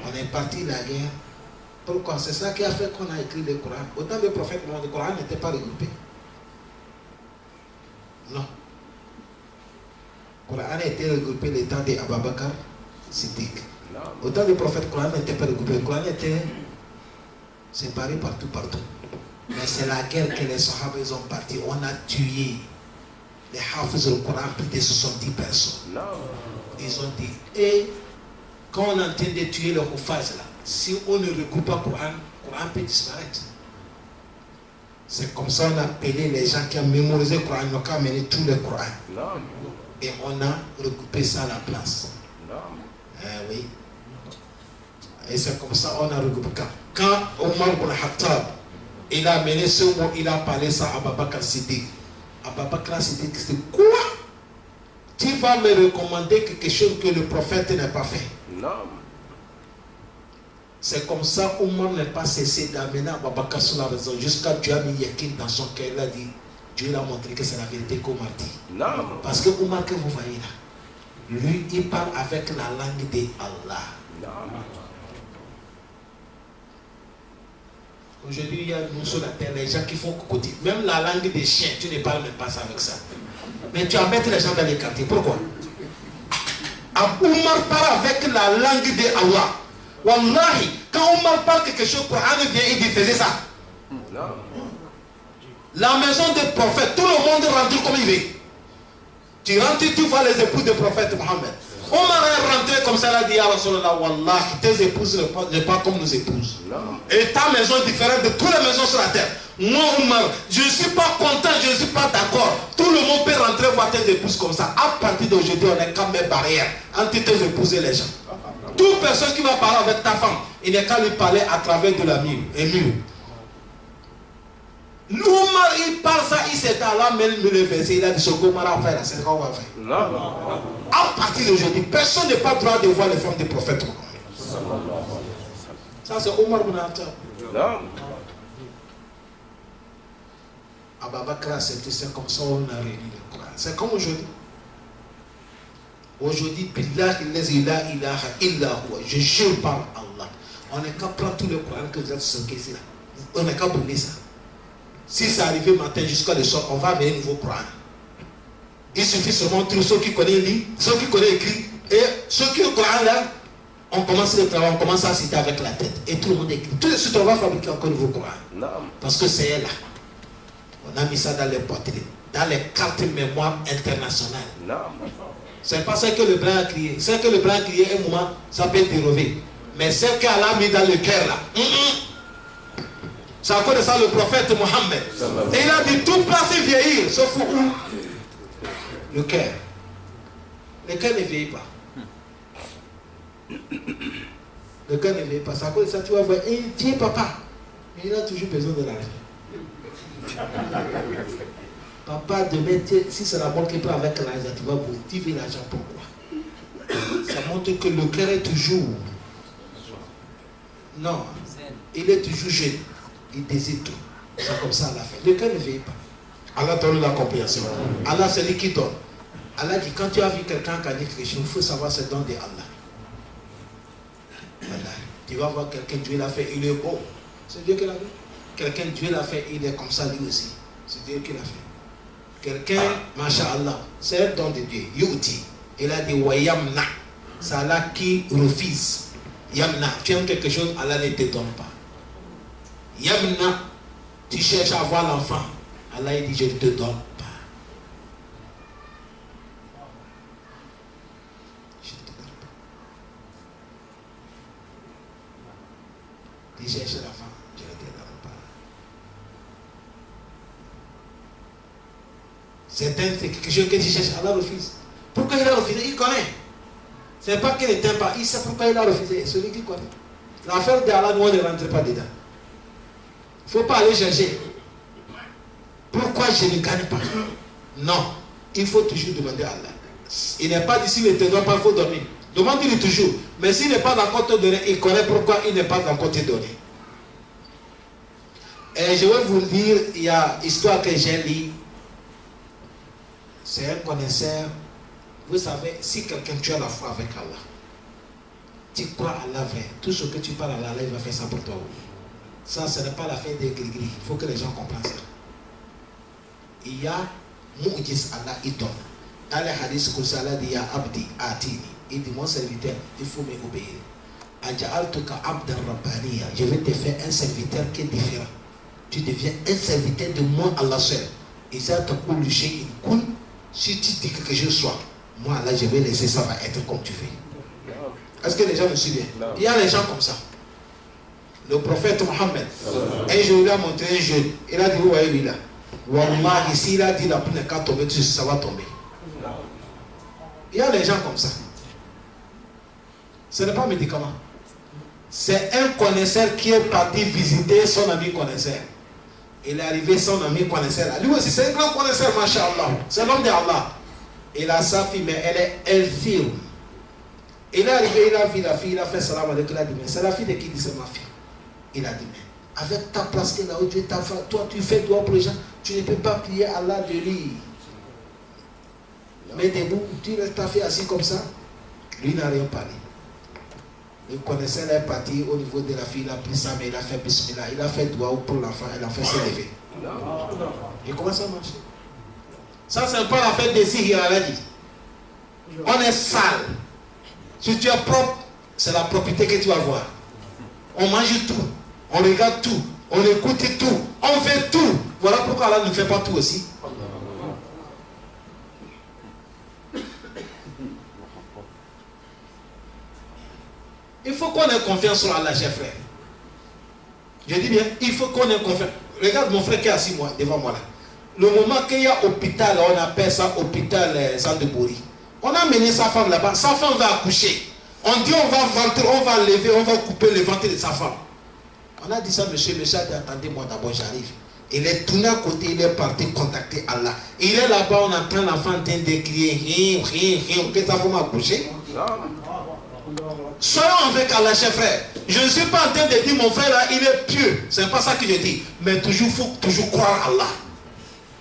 On est parti de la guerre. Pourquoi? C'est ça qui a fait qu'on a écrit le Coran. Autant le prophète, le Coran n'était pas regroupé. Non. Le Coran a été regroupé le temps d'Abu Bakr Siddiq. Autant le prophète, le Coran n'était pas regroupé. Le Coran était séparé partout. Mais c'est la guerre que les Sahaba ils ont parti. On a tué les Hafiz du Coran, plus de 70 personnes. Ils ont dit, et quand on est en train de tuer le Hufaz là, si on ne regroupe pas le Coran peut disparaître. C'est comme ça qu'on a appelé les gens qui ont mémorisé le Coran, ils n'ont qu'à amener tout le Coran. Et on a regroupé ça à la place. Oui. Et c'est comme ça qu'on a regroupé. Quand Omar ibn Khattab, il a amené ce mot, il a parlé ça à Abu Bakr Siddiq. Abu Bakr Siddiq, c'est quoi? Tu vas me recommander quelque chose que le prophète n'a pas fait? Non. C'est comme ça Omar n'a pas cessé d'amener Abu Bakr sur la raison jusqu'à Dieu a mis Yakin dans son cœur. Il a dit, Dieu l'a montré que c'est la vérité qu'Omar dit. Non. Parce que Omar que vous voyez là, lui il parle avec la langue de Allah. Non. Aujourd'hui, il y a nous sur la terre, les gens qui font cocotier. Même la langue des chiens, tu ne parles même pas ça avec ça. Mais tu vas mettre les gens dans les quartiers. Pourquoi? Omar parle avec la langue de Allah. Wallahi, quand Omar parle quelque chose, Coran vient, il dit faisait ça. La maison des prophètes, tout le monde rentre comme il veut. Tu rentres, tu vois les épouses du prophète Mohammed. Omar est rentré comme ça, il a dit, ya Rasulallah, Wallah, tes épouses ne sont pas comme nos épouses. Et ta maison est différente de toutes les maisons sur la terre. Moi, Omar, je ne suis pas content, je ne suis pas d'accord. Tout le monde peut rentrer voir tes épouses comme ça. À partir d'aujourd'hui, on est comme des barrières entre tes épouses et les gens. Toute personne qui va parler avec ta femme, il n'est qu'à lui parler à travers de la mur. Omar, il parle ça, il s'est à la même le verset, il a dit ce qu'Omar a fait là, c'est ce qu'on va faire. À partir d'aujourd'hui, personne n'a pas le droit de voir les femmes des prophètes. Ça c'est Omar ibn Khattab. Abu Bakr, c'est comme ça on a réuni le Coran. C'est comme aujourd'hui. Aujourd'hui, billahi allazi la ilaha illa huwa, je jure par Allah. On n'est qu'à prendre tout le Coran que vous êtes stocké ici là. On n'est qu'à brûler ça. Si ça arrive matin jusqu'à le soir, on va amener un nouveau Coran. Il suffit seulement de ceux qui connaissent lire, ceux qui connaissent écrire, et ceux qui ont le Coran là, on commence le travail, on commence à citer avec la tête. Et tout le monde écrit. Tout de suite, on va fabriquer encore un nouveau Coran. Non. Parce que c'est là. On a mis ça dans les poitrines, dans les cartes mémoire internationales. Non. C'est pas celle que le blanc a crié. Celle que le blanc a crié, un moment, ça peut dérober. Mais celle qu'Allah a mis dans le cœur là. C'est à cause de ça le prophète Mohammed. Et il a dit tout place vieillir, sauf où? Le cœur. Le cœur ne vieillit pas. Le cœur ne vieillit pas. C'est à cause de ça tu vas voir un vieux papa. Mais il a toujours besoin de l'argent. Papa, demain, si c'est la mort qui prend avec l'argent, tu vas motiver l'argent. Pourquoi? Ça montre que le cœur est toujours. Non, il est toujours jeune. Il désire tout. C'est comme ça à la fin. Le cœur ne vieillit pas. Allah donne la compréhension. Allah, c'est lui qui donne. Allah dit, quand tu as vu quelqu'un qui a dit quelque chose, il faut savoir ce don de Allah. Voilà. Tu vas voir quelqu'un, Dieu l'a fait, il est beau. C'est Dieu qui l'a fait. Quelqu'un, Dieu l'a fait, il est comme ça lui aussi. C'est Dieu qui l'a fait. Quelqu'un, Masha'Allah, c'est un don de Dieu. Youti. Il a dit, wa yamna. C'est Allah qui refuse. Yamna. Tu aimes quelque chose, Allah ne te donne pas. Yamna. Tu cherches à avoir l'enfant. Allah il dit, je ne te donne pas. Je ne te donne pas. Tu cherches l'enfant, je ne te donne pas. C'est quelque chose que tu cherches, Allah refuse. Pourquoi il a refusé? Il connaît. Ce n'est pas qu'il ne t'aime pas, il sait pourquoi il a refusé. Celui qui connaît. L'affaire d'Allah, nous on ne rentre pas dedans. Il ne faut pas aller chercher. Pourquoi je ne gagne pas? Non. Il faut toujours demander à Allah. Il n'est pas dit s'il ne te donne pas, il faut dormir. Demande-lui toujours. Mais s'il n'est pas d'accord te donner, il connaît pourquoi il n'est pas d'accord te donner. Et je vais vous dire, il y a une histoire que j'ai lue. C'est un connaisseur. Vous savez, si quelqu'un tu as la foi avec Allah, tu crois à Allah vrai, tout ce que tu parles à Allah, il va faire ça pour toi. Ça, ce n'est pas l'affaire des gris-gris. Il faut que les gens comprennent ça. Il y a Moudjis, Allah, il donne. Dans les hadiths que Allah dit, ya abdi, atini. Il dit, mon serviteur, il faut m'obéir. Aja'altuka abdan rabbaniya. Je vais te faire un serviteur qui est différent. Tu deviens un serviteur de moi, Allah seul. Et ça te coule le chien, il coule. Si tu dis que je sois, moi, là, je vais laisser ça va être comme tu veux. Est-ce que les gens me suivent? Il y a les gens comme ça. Le prophète Mohammed, un jour, il a montré un jeune. Il a dit, vous voyez lui là. Wallah, ici, il a dit, la pluie n'est qu'à tomber dessus, ça va tomber. Il y a des gens comme ça. Ce n'est pas un médicament. C'est un connaisseur qui est parti visiter son ami connaisseur. Il est arrivé, son ami connaisseur là. Lui aussi, c'est un grand connaisseur, Masha'Allah. C'est l'homme d'Allah. Il a sa fille, mais elle est infirme. Il est arrivé, il a vu la fille, il a fait salam avec elle, il a dit, mais c'est la fille de qui dit c'est ma fille. Il a dit, mais avec ta place qui est là-haut, Dieu t'a fait, toi tu fais droit pour les gens, tu ne peux pas prier Allah de lui. Mais debout, tu restes ta fille assis comme ça. Lui n'a rien parlé. Le connaisseur est parti au niveau de la fille, il a pris ça, mais il a fait bismillah, il a fait droit pour l'enfant, il a fait s'élever. Et comment ça marche? Ça, c'est pas la fête des signes, il a dit. On est sale. Si tu es propre, c'est la propreté que tu vas voir. On mange tout, on regarde tout, on écoute tout, on fait tout. Voilà pourquoi Allah ne fait pas tout aussi. Il faut qu'on ait confiance sur Allah, chers frères. Je dis bien, il faut qu'on ait confiance. Regarde mon frère qui est assis devant moi là. Le moment qu'il y a hôpital, on appelle ça hôpital Sandebouri. On a mené sa femme là-bas, sa femme va accoucher. On dit on va ventrer, on va lever, on va couper le ventre de sa femme. On a dit ça, monsieur a dit attendez-moi d'abord, j'arrive. Il est tourné à côté, il est parti contacter Allah. Il est là-bas, on entend l'enfant en train de crier, que sa femme a accouché. Soyons avec Allah, chers frères. Je ne suis pas en train de dire mon frère là, il est pieux. Ce n'est pas ça que je dis. Mais toujours, il faut toujours croire Allah.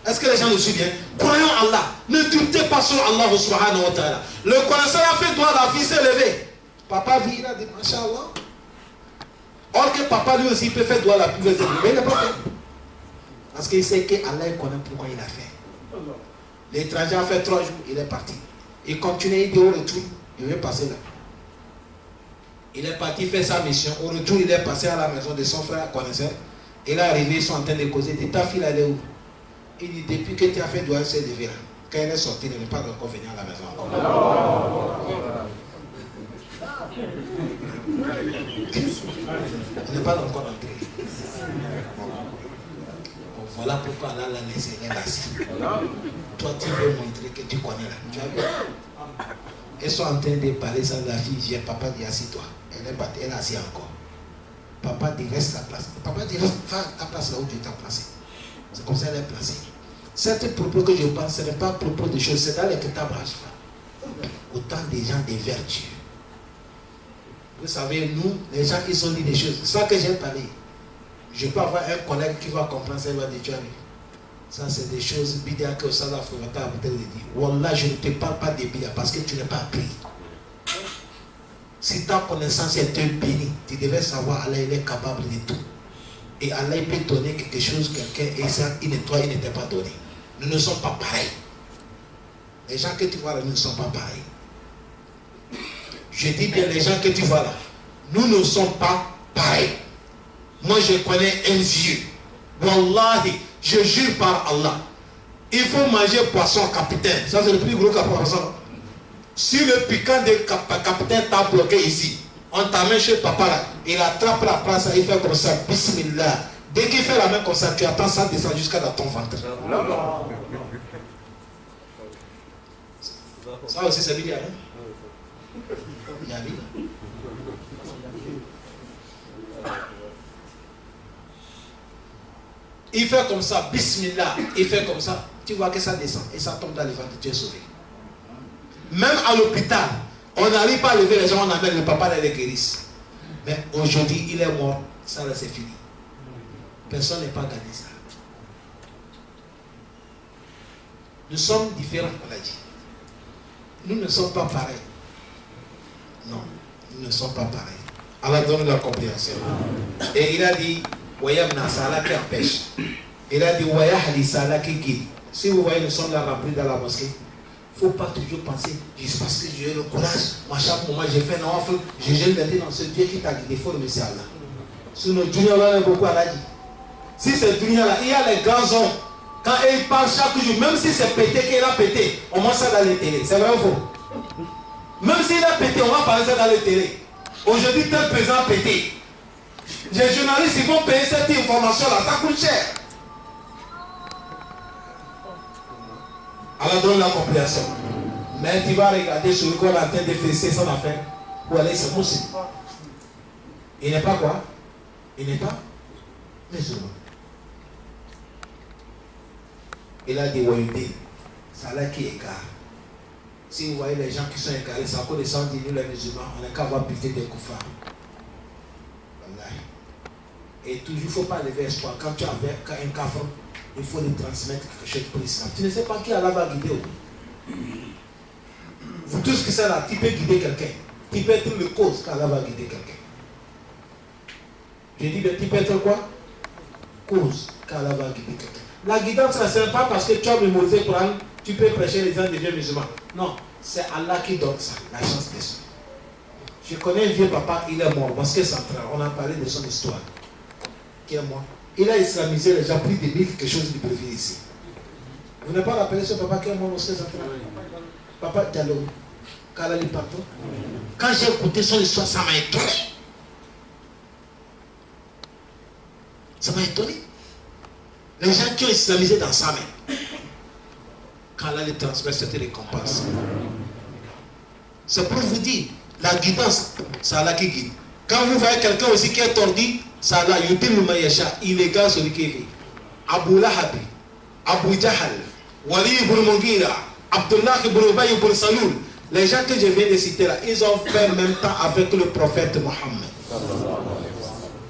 Est-ce que les gens nous suivent bien? Croyons Allah. Ne doutez pas sur Allah subhanahu wa ta'ala. Le connaisseur a fait droit, la fille s'est levée. Papa vit, il a dit, Masha'Allah. Or que papa lui aussi peut faire droit la plus vite. Mais il n'a pas fait. Parce qu'il sait que Allah connaît pourquoi il a fait. L'étranger a fait 3 jours, il est parti. Il continue, il dit au retour, il veut passer là. Il est parti faire sa mission. Au retour, il est passé à la maison de son frère connaisseur. Il est arrivé, ils sont en train de causer. Ta fille, elle est où? Il dit, depuis que tu as fait droit, elle s'est levée là. Quand elle est sortie, elle n'est pas encore venue à la maison. Elle n'est pas encore entrée. Bon, voilà pourquoi elle a laissé, elle est assise. Toi, tu veux montrer que tu connais là. Tu as vu? Elles sont en train de parler, ça, la fille vient, papa dit assis-toi. Elle est assise encore. Papa dit reste la place. Papa dit reste ta place là où tu t'es placé. C'est comme ça qu'elle est placée. Certains propos que je parle, ce n'est pas propos de choses, c'est dans les Kitab Hashfa. Autant des gens des vertus. Vous savez, nous, les gens qui sont dit des choses, ça que j'ai parlé. Je peux avoir un collègue qui va comprendre ça, il va dire tu as vu. Ça, c'est des choses, bidia que ça va faire à dire. Wallah, je ne te parle pas de bidia parce que tu n'es pas appris. Si ta connaissance est un béni, tu devais savoir Allah, il est capable de tout. Et Allah, il peut donner quelque chose, quelqu'un, et ça, toi, il n'était pas donné. Nous ne sommes pas pareils. Les gens que tu vois là, nous ne sommes pas pareils. Je dis bien, les gens que tu vois là, nous ne sommes pas pareils. Moi, je connais un vieux. Wallahi, je jure par Allah. Il faut manger poisson capitaine. Ça, c'est le plus gros poisson. Si le piquant de capitaine t'a bloqué ici, on t'amène chez papa là, il attrape la place, il fait comme ça, bismillah. Dès qu'il fait la main comme ça, tu attends ça descend jusqu'à dans ton ventre. Ça aussi, c'est bien. Hein? Il y a bien. Il fait comme ça, bismillah, il fait comme ça, tu vois que ça descend et ça tombe dans le ventre, tu es sauvé. Même à l'hôpital, on n'arrive pas à lever les gens, on amène le papa et les guérissent. Mais aujourd'hui, il est mort, ça là c'est fini. Personne n'est pas gagné ça. Nous sommes différents, on a dit. Nous ne sommes pas pareils. Non, nous ne sommes pas pareils. Allah donne la compréhension. Et il a dit, Wayamna Salah qui empêche. Il a dit, Wayahli Salah qui guide. Si vous voyez, nous sommes là remplis dans la mosquée. Il ne faut pas toujours penser, juste parce que j'ai le courage, à chaque moment j'ai fait un offre, je gêne le dans ce Dieu qui t'a guidé, il faut remercier Allah. Sur nos dunya là, on a beaucoup à la dit. Si c'est dunya là, il y a les grands hommes, quand ils parlent chaque jour, même si c'est pété qu'il a pété, on voit ça dans les télés, c'est vrai ou faux? Même s'il a pété, on va parler ça dans les télés. Aujourd'hui, tel président a pété. Les journalistes, ils vont payer cette information là, ça coûte cher. Allah donne la compréhension. Mais tu vas regarder celui qu'on est en train de féliciter son affaire. Où aller, c'est possible. Il n'est pas quoi? Il n'est pas musulman. Il a dit Wayudé. C'est là qui égare. Si vous voyez les gens qui sont égarés, c'est à cause de ça, on dit nous les musulmans, on n'est qu'à avoir pitié des koufars. Et toujours, il ne faut pas lever espoir. Quand tu as un kafir, il faut lui transmettre quelque chose pour l'islam. Tu ne sais pas qui Allah va guider. Vous tous qui êtes là, tu peux guider quelqu'un. Tu peux être le cause qu'Allah va guider quelqu'un. Je dis, tu peux être quoi? Cause qu'Allah va guider quelqu'un. La guidance, ce n'est pas parce que tu as mémorisé le Coran, tu peux prêcher les gens deviennent musulmans. Non, c'est Allah qui donne ça, la chance de ça. Je connais un vieux papa, il est mort, mosquée centrale. On a parlé de son histoire. Qui est mort. Il a islamisé les gens, pris des mille quelque chose de prévu ici. Vous n'avez pas rappelé ce papa qui est mort mosquée centrale? Papa Diallo, Kalali Pato. Quand j'ai écouté son histoire, ça m'a étonné. Ça m'a étonné. Les gens qui ont islamisé dans sa main. Quand Allah les transmet cette récompense. C'est pour vous dire, la guidance, c'est Allah qui guide. Quand vous voyez quelqu'un aussi qui est tordu, c'est Allah, il égale celui qui vit. Abu Lahab, Abu Jahal, Wali ibn Mughira, Abdullah ibn Ubay ibn Salul, les gens que je viens de citer là, ils ont fait en même temps avec le prophète Mohammed.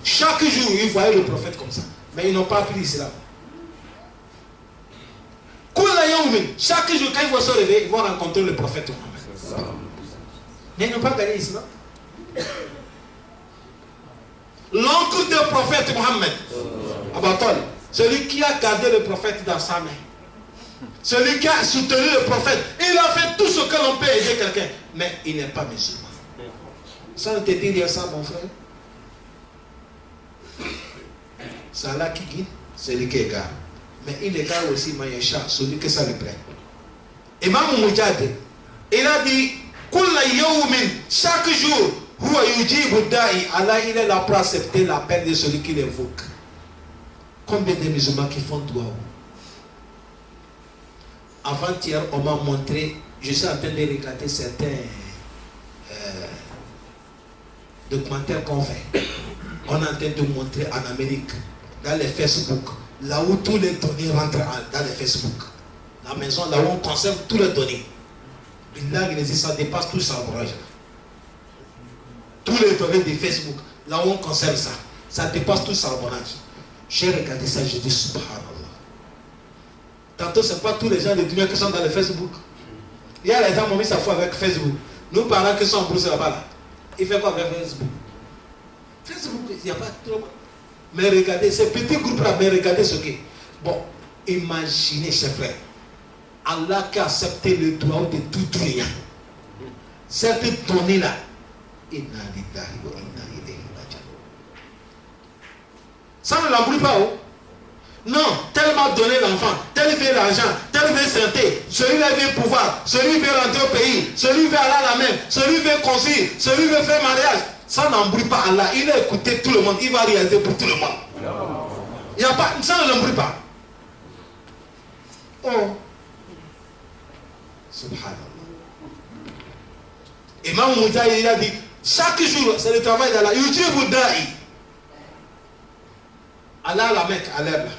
Chaque jour, ils voyaient le prophète comme ça. Mais ils n'ont pas appris l'islam. Chaque jour, quand ils vont se réveiller, ils vont rencontrer le prophète Mohammed. Mais ils n'ont pas gagné l'islam. L'oncle du prophète Mohammed, Abatol, celui qui a gardé le prophète dans sa main. Celui qui a soutenu le prophète, il a fait tout ce que l'on peut aider quelqu'un, mais il n'est pas musulman. Ça ne te dit rien ça, mon frère. C'est Allah qui guide, c'est lui qui égare. Mais il égare aussi Maïcha, celui que ça lui plaît. Imam Mujahid, il a dit, chaque jour, Allah il est là pour accepter l'appel de celui qui l'évoque. Combien de musulmans qui font doigt? Avant-hier, on m'a montré, je suis en train de regarder certains documentaires qu'on fait. On est en train de montrer en Amérique, dans les Facebook, là où tous les données rentrent dans les Facebook. La maison, là où on conserve tous les données. Là, ça dépasse tout ça. Tous les données de Facebook, là où on conserve ça, ça dépasse tout ça. J'ai regardé ça, j'ai dit subhanallah. Tantôt, ce n'est pas tous les gens de Dunia qui sont dans le Facebook. Il y a les gens qui ont mis sa foi avec Facebook. Nous parlons qui sont en bourse là-bas. Là. Il fait quoi avec Facebook? Facebook, il n'y a pas trop. Mais regardez, ces petits groupes-là, mais regardez ce qui est. Bon, imaginez, chers frères, Allah qui a accepté le droit de tout rien. Cette donnée-là, ça ne l'embrouille pas, oh? Non, tel m'a donné l'enfant, tel veut l'argent, tel veut santé, celui-là veut pouvoir, celui veut rentrer au pays, celui veut aller à la mer, celui veut construire, celui veut faire mariage. Ça n'embrouille pas Allah. Il a écouté tout le monde, il va réaliser pour tout le monde. Il y a pas, ça ne l'embrouille pas. Oh. Subhanallah. Imam Mujahid, il a dit, chaque jour, c'est le travail d'Allah. Allah à la Mecque, à l'air là.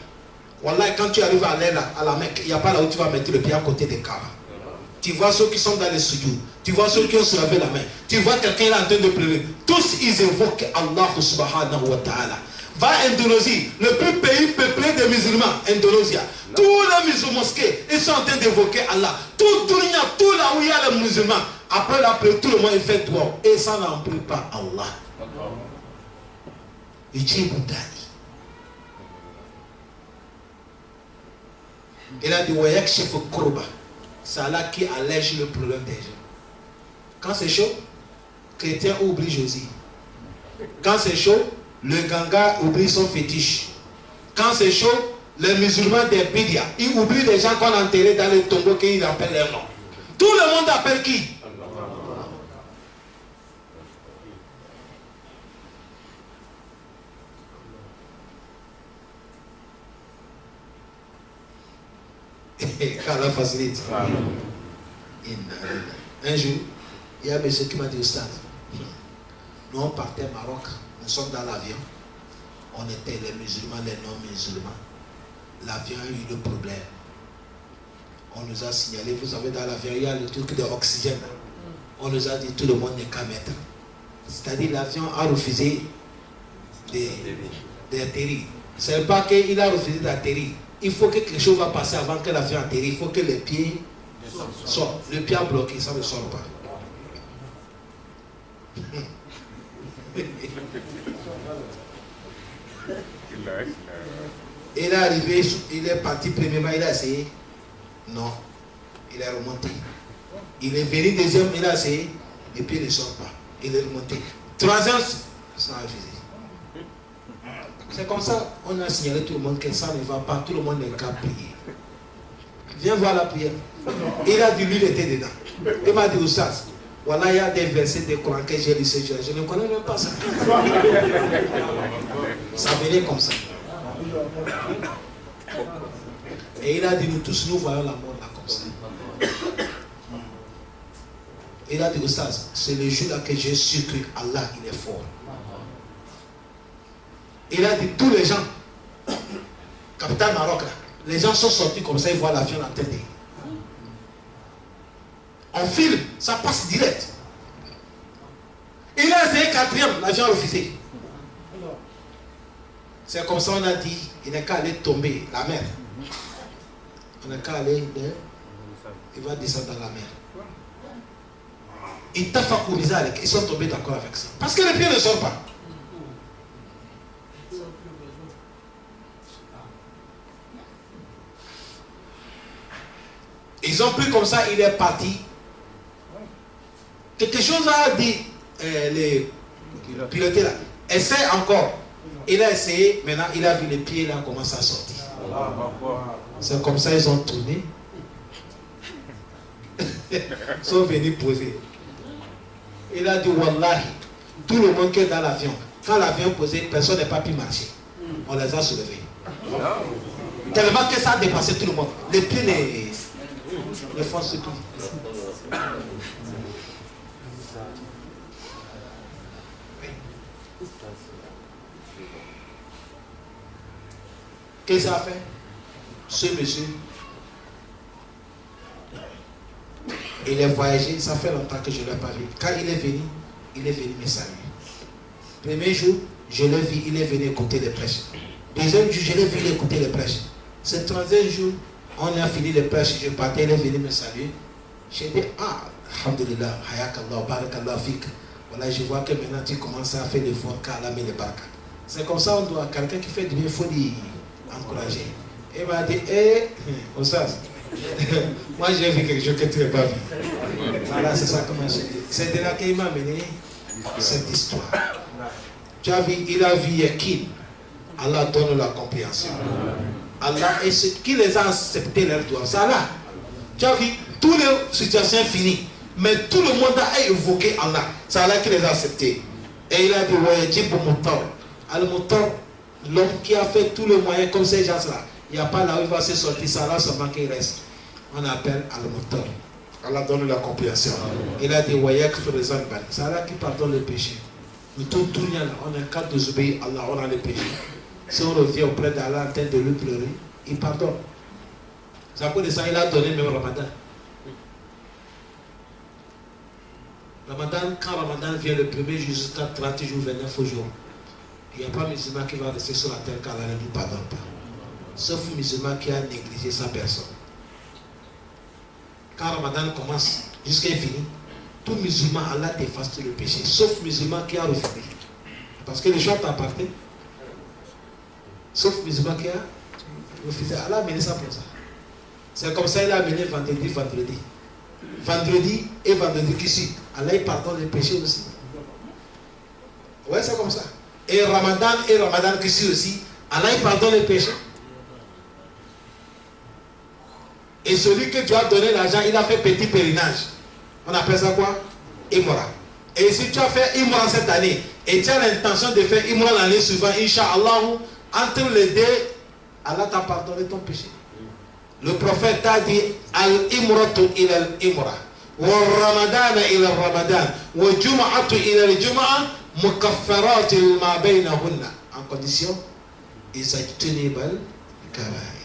Wallah, quand tu arrives à l'air là, à la Mecque, il n'y a pas là où tu vas mettre le pied à côté des Kaaba. Tu vois ceux qui sont dans les sujouds, tu vois ceux qui ont soulevé la main, tu vois quelqu'un là en train de pleurer. Tous ils évoquent Allah subhanahu wa ta'ala. Va en Indonésie, le plus pays peuplé des musulmans, Indonésie. Tous les musulmans mosquées, ils sont en train d'évoquer Allah. Tout là où il y a les musulmans, après la prière, tout le monde fait droit. Et ça n'emplit pas Allah. Il a dit, c'est Allah qui allège le problème des gens. Quand c'est chaud, chrétien oublie Jésus. Quand c'est chaud, le ganga oublie son fétiche. Quand c'est chaud, les musulmans des Bidia, ils oublient les gens qu'on a enterrés dans les tombeaux qu'ils appellent leur nom. Tout le monde appelle qui? Allah facilite. Un jour, il y a un monsieur qui m'a dit au stade, nous on partait au Maroc, nous sommes dans l'avion, on était les musulmans, les non-musulmans. L'avion a eu le problème. On nous a signalé, vous savez, dans l'avion, il y a le truc d'oxygène. On nous a dit tout le monde n'est qu'à mettre. C'est-à-dire l'avion a refusé d'atterrir. Ce n'est pas qu'il a refusé d'atterrir. Il faut que quelque chose va passer avant que l'avion atterrisse. Il faut que les pieds sortent. Le pied a bloqué, ça ne sort pas. Il est arrivé, il est parti premièrement, il a essayé. Non, il est remonté. Il est venu deuxième, il a essayé. Les pieds ne sortent pas. Il est remonté. Troisième, ça a refusé. C'est comme ça, on a signalé tout le monde que ça ne va pas, tout le monde n'est qu'à prier. Viens voir la prière. Il a dit, lui, il était dedans. Il m'a dit, Oustaz, voilà, il y a des versets de Coran que j'ai lu ce jour. Je ne connais même pas ça. Ça venait comme ça. Et il a dit, nous tous, nous voyons la mort là comme ça. Il a dit, Oustaz, c'est le jour là que j'ai su que Allah, il est fort. Il a dit, tous les gens, capitale Maroc, là, les gens sont sortis comme ça, ils voient l'avion en tête. On filme, ça passe direct. Il a essayé quatrième, l'avion a refusé. C'est comme ça on a dit, il n'est qu'à aller tomber, la mer. On n'est qu'à aller, il va descendre dans la mer. Ils sont tombés d'accord avec ça. Parce que les pieds ne sortent pas. Ils ont pris comme ça, il est parti. Quelque chose a dit les pilotés là. Essaie encore. Il a essayé, maintenant il a vu les pieds là commencer à sortir. C'est comme ça ils ont tourné. sont venus poser. Il a dit Wallahi, tout le monde qui est dans l'avion, quand l'avion posait, personne n'a pas pu marcher. On les a soulevés. Tellement que ça a dépassé tout le monde. Les pieds les font ce tout. Qu'est-ce que ça a fait? Ce monsieur, il est voyagé, ça fait longtemps que je ne l'ai pas vu. Quand il est venu me saluer. Premier jour, je l'ai vu, il est venu écouter les prêches. Deuxième jour, je l'ai vu, il écouter les prêches. Ce troisième jour, on a fini les prêches, je partais, il est venu me saluer. J'ai dit, alhamdulillah, hayakallah, barakallah, fik. Voilà, je vois que maintenant tu commences à faire l'effort, car la met les baraka. C'est comme ça, on doit, quelqu'un qui fait du bien, il faut l'encourager. Il m'a dit, Ossas, moi j'ai vu quelque chose que tu n'as pas vu. Voilà, c'est ça comment je dis. C'est de là qu'il m'a amené cette histoire. Tu as vu, il a vu Yakin. Allah donne la compréhension. Allah est ce qui les a acceptés leur doigt. Ça là. Tu as vu, toutes les situations finies. Mais tout le monde a évoqué Allah. C'est Allah qui les a acceptés. Et il a dit, Wajib Moutar. Al-Moutar, l'homme qui a fait tous les moyens comme ces gens-là. Il n'y a pas là où il va se sortir. Ça là seulement qu'il reste. On appelle Al-Moutar. Allah donne la compréhension. Il a dit, Wayak Firzanban. C'est Allah qui pardonne les péchés. Mais tout le monde, on a qu'à désobéir à Allah, on a les péchés. Si on revient auprès d'Allah en train de lui pleurer, il pardonne. C'est à cause de ça il a donné même Ramadan. Ramadan, quand Ramadan vient le premier jour jusqu'à 30 jours, 29 jours, il n'y a pas musulman qui va rester sur la terre car Allah ne lui pardonne pas. Sauf musulman qui a négligé sa personne. Quand Ramadan commence jusqu'à fini, tout musulman, Allah t'efface tout le péché, sauf musulman qui a refusé. Parce que le choix t'appartient. Sauf musulman qui a refusé. Allah a mené ça pour ça. C'est comme ça qu'il a amené vendredi. Vendredi et vendredi qui suit. Allah il pardonne les péchés aussi. Ouais, c'est comme ça. Et Ramadan qui suit aussi. Allah il pardonne les péchés. Et celui que tu as donné l'argent, il a fait petit pèlerinage. On appelle ça quoi? Imra. Et si tu as fait Imra cette année et tu as l'intention de faire Imra l'année suivante, Inch'Allah, entre les deux, Allah t'a pardonné ton péché. Le prophète t'a dit Al-Imratu ila al-Imra, wa Ramadan ila al-Ramadan, wa Jum'atu ila al-Jum'a, mukaffaratu ma baynahunna. En condition, Izajtunibal kabair.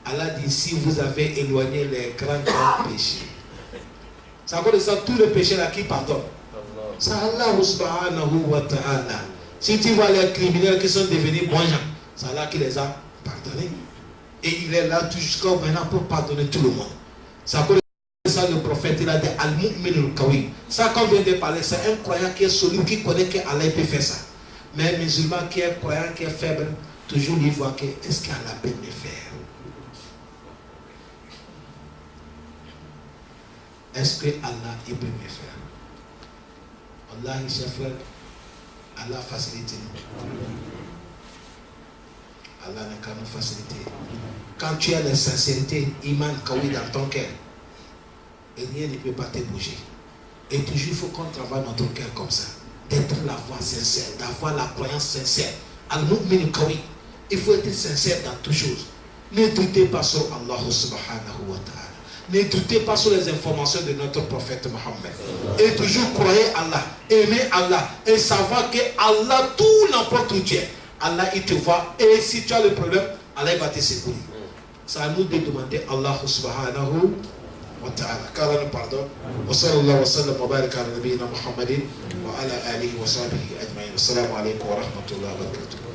Allah dit si vous avez éloigné les grands péchés. C'est à cause de ça, tous les péchés là qui pardonnent. C'est Allah subhanahu wa ta'ala. Si tu vois les criminels qui sont devenus bons gens, c'est Allah qui les a pardonnés. Et il est là jusqu'à maintenant pour pardonner tout le monde. C'est à cause de ça, le prophète il a dit Al-Mu'minul Qawi. Ça qu'on vient de parler, c'est un croyant qui est solide, qui connaît qu'Allah peut faire ça. Mais un musulman qui est croyant, qui est faible, toujours il voit que est-ce qu'Allah peut me faire? Est-ce que Allah il peut me faire? Allah, chers frères, Allah facilite nous. Allah n'a qu'à nous faciliter. Quand tu as la sincérité, Iman Kawi dans ton cœur, et rien ne peut pas te bouger. Et toujours il faut qu'on travaille notre cœur comme ça. D'être la voix sincère, d'avoir la croyance sincère. Al-Mu'min Kawi. Il faut être sincère dans toutes choses. Ne doutez pas sur Allah subhanahu wa ta'ala. Ne doutez pas sur les informations de notre prophète Mohammed. Et toujours croyez Allah, aimez Allah et savoir que Allah, tout n'importe où tu es, Allah il te voit. Et si tu as le problème, Allah il va te secourir. C'est à nous de demander Allah subhanahu wa ta'ala. Qu'Allah nous pardonne. Wa sallallahu wa sallam wa baraka ala nabiyyina Muhammadin wa ala alihi wa sahbihi ajma'in. Assalamu alaikum wa rahmatullahi wa barakatuh.